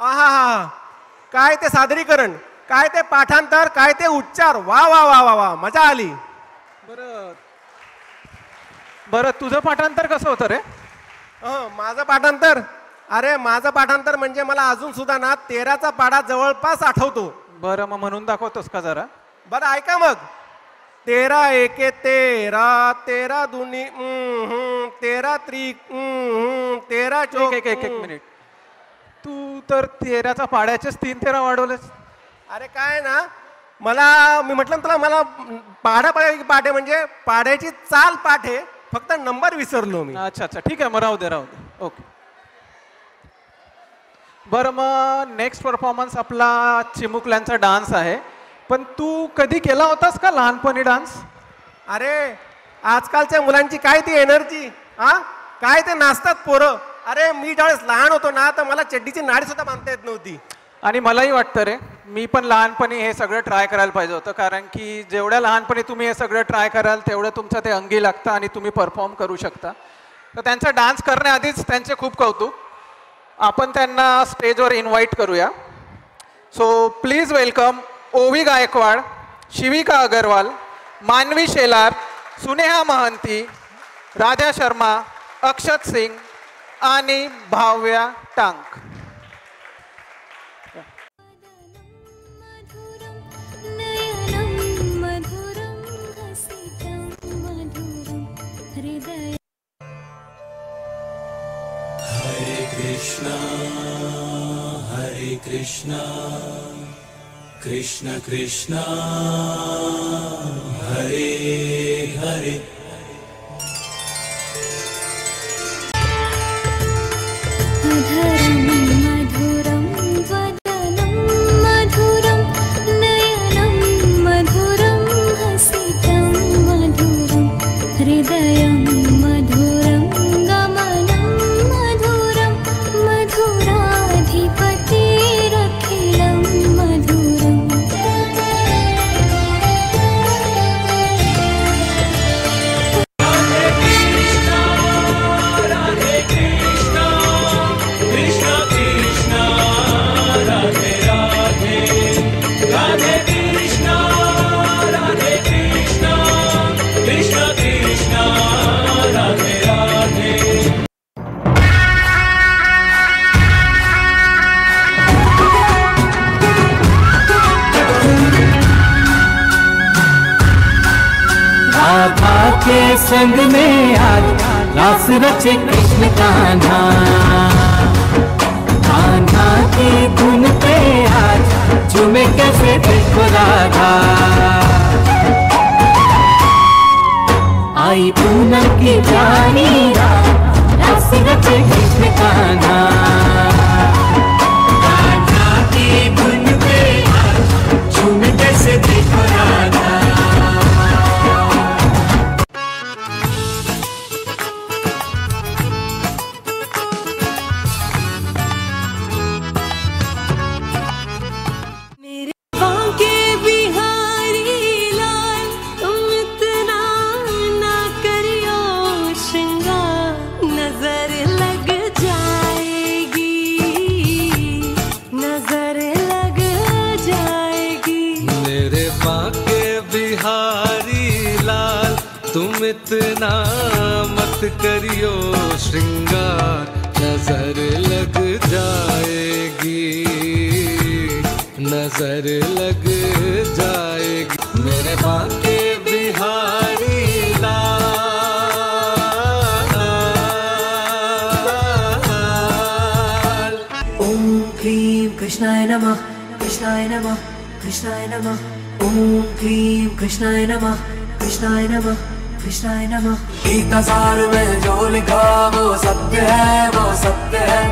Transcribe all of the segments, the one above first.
आहा हा, काय ते सादरीकरण, काय ते पाठांतर, काय ते उच्चार, वा वा वा वा वा, मजा आली. बरं बरं, तुझं पाठांतर कसं होतं रे? माझं पाठांतर, अरे माझं पाठांतर म्हणजे मला अजून सुद्धा ना 13चा पाढा जवळपास आठवतो. बरं, मग म्हणून दाखवतोस का जरा? बरं ऐका मग. 13 एके 13, 13 दुनी 13 त्रिक 13 चौक. एक मिनिट, तू तर 13चा पाड्याचेच 3-13 वाढवलेस. अरे काय ना, मी म्हटलं ना तुला, मला पाढे म्हणजे पाढ्याची चाल पाठ आहे, फक्त नंबर विसरलो मी. अच्छा अच्छा, ठीक आहे, मग राहू दे. ओके. बरं, मग नेक्स्ट परफॉर्मन्स आपला चिमुकल्यांचा डान्स आहे. पण तू कधी केला होतास का लहानपणी डान्स? अरे आजकालच्या मुलांची काय ती एनर्जी, काय ते नाचतात पोरं. अरे मी ज्यावेळेस लहान होतो ना, तर मला चड्डीची नाडी सुद्धा बांधता येत नव्हती. आणि मलाही वाटतं रे, मी पण लहानपणी हे सगळं ट्राय करायला पाहिजे होतं. कारण की जेवढ्या लहानपणी तुम्ही हे सगळं ट्राय कराल तेवढं तुमचं ते अंगी लागतं आणि तुम्ही परफॉर्म करू शकता. तर त्यांचा डान्स करण्याआधीच त्यांचे खूप कौतुक. आपण त्यांना स्टेजवर इन्व्हाइट करूया. सो प्लीज वेलकम ओवी गायकवाड, शिविका अगरवाल, मानवी शेलार, सुनेहा महंती, राधा शर्मा, अक्षत सिंग आणि Bhavya tank. Hare Krishna, Krishna Krishna, Hare Hare. के संग में आज रास रचे कृष्ण कान्हा, कान्हा की धुन पे आज झूमे कैसे देखो राधा। आई पूनम की प्यारी रात रास रचे कृष्ण कान्हा, कान्हा की धुन पे आज झूमे कैसे देखो राधा। तुम इतना मत करियो श्रृंगार, नजर लग जाएगी, नजर लग जाएगी। मेरे बाके बिहारी लाल। ओम क्लीं कृष्णाय नमः, कृष्णाय नमः, कृष्णाय नमः। ओम क्लीं कृष्णाय नमः, कृष्णाय नमः, कृष्णाय नमः। गीता सार में जो लिखा वो सत्य है, वो सत्य है।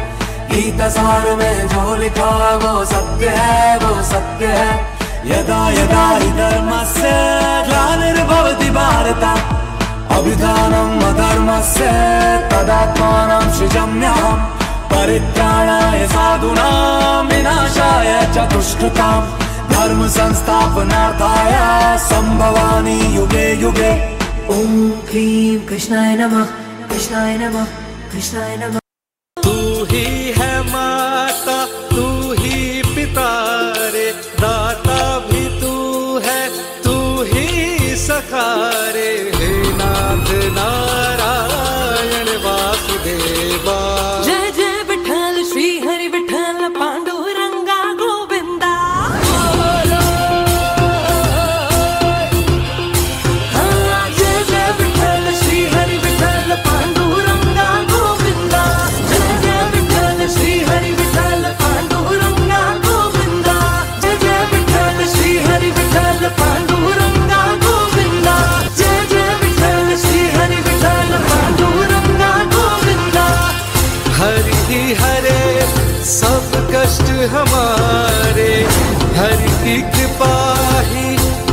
गीता सार में जो लिखा वो सत्य है, वो सत्य है। यदा यदा हि धर्मस्य ग्लानिर्भवति भारत, अभिधानम् अधर्मस्य तदात्मानं सृजाम्यहम्। परित्राणाय साधूनां विनाशाय च दुष्कृतां, धर्म संस्थापनार्थाय संभवामि युगे युगे। ओम क्लीं कृष्णाय नमः, कृष्णाय नमः, कृष्णाय नमः। तू ही है माता, तू हमारे, हरि की कृपा ही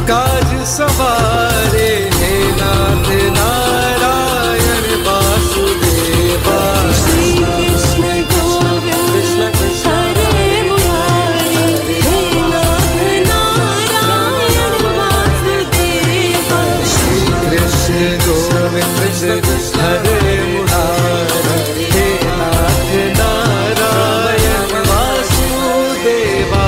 काज सवारे। हे नाथ नारायण वासुदेवा। श्री कृष्ण गोविंद हरे मुरारी, हे नाथ नारायण वासुदेवा। श्री कृष्ण गोविंद हरे मुरारी, हे नाथ नारायण वासुदेवा।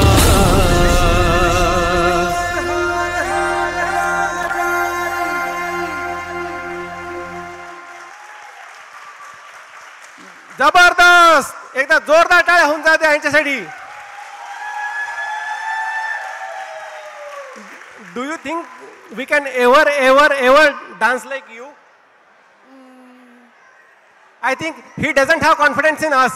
जबरदस्त, एकदा जोरदार टाळ्या होऊन जाते यांच्यासाठी. Do you think we can ever ever ever dance like you? I think he doesn't have confidence in us.